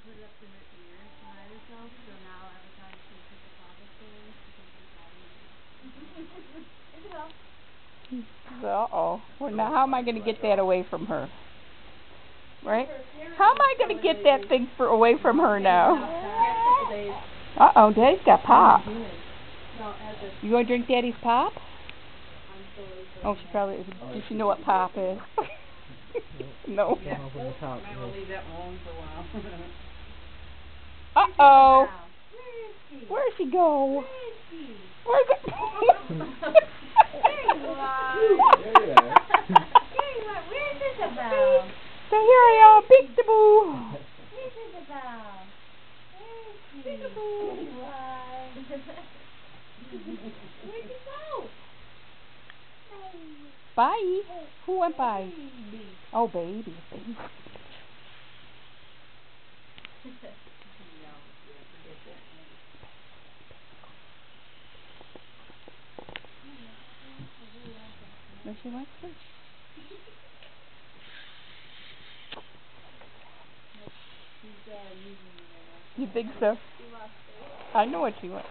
put it up to her ear to hide herself, so now every time she puts her paws up there, she thinks she's hiding it. Uh-oh. Well, now how am I going to get that away from her? Right? How am I going to get that thing away from her now? Uh-oh, Daddy's got pop. You going to drink Daddy's pop? Oh, she probably is. Does she know what pop is? No. Might want to leave that alone for a while. Uh-oh. Where is she? Where'd she go? Where is she? Where's it? There you are. There you are. Where's Isabel? So here I am, peek-a-boo. Where's Isabel? Where is she? Peek-a-boo. There you are. Where'd you go? Bye. Who went by? Baby. Oh, baby. No, she went first. You think so? I know what she wants.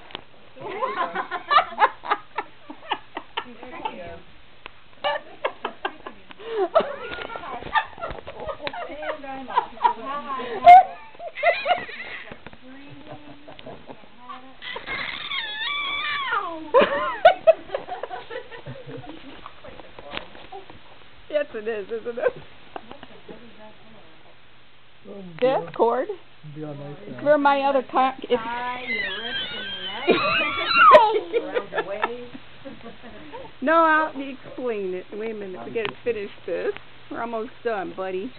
Yes, it is, isn't it? This cord. It's where my other car. No, I'll explain it. Wait a minute, we gotta finish this. We're almost done, buddy.